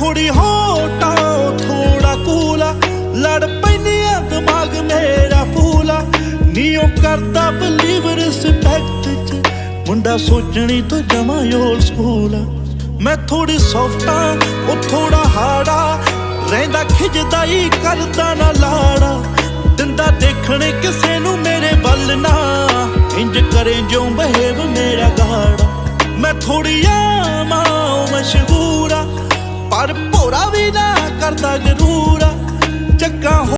थोड़ी होटा थोड़ा कूला, लड़ पैनी दिमाग मेरा फूला। नीओ करदा बिलीव रिस्पैक्ट च, मुंडा सोचनी तो जमा ओल्ड स्कूल। मैं थोड़ी सॉफ्टा वो थोड़ा हाड़ा, रहिंदा खिजदा ही करदा ना लाड़ा। दिंदा देखने किसे नू मेरे वल ना, इंज करे जो बहेव मेरा गाड़ा। मैं थोड़ी आमा मशहूरा, पर भोरा भी ना करदा जरूरा। चक्का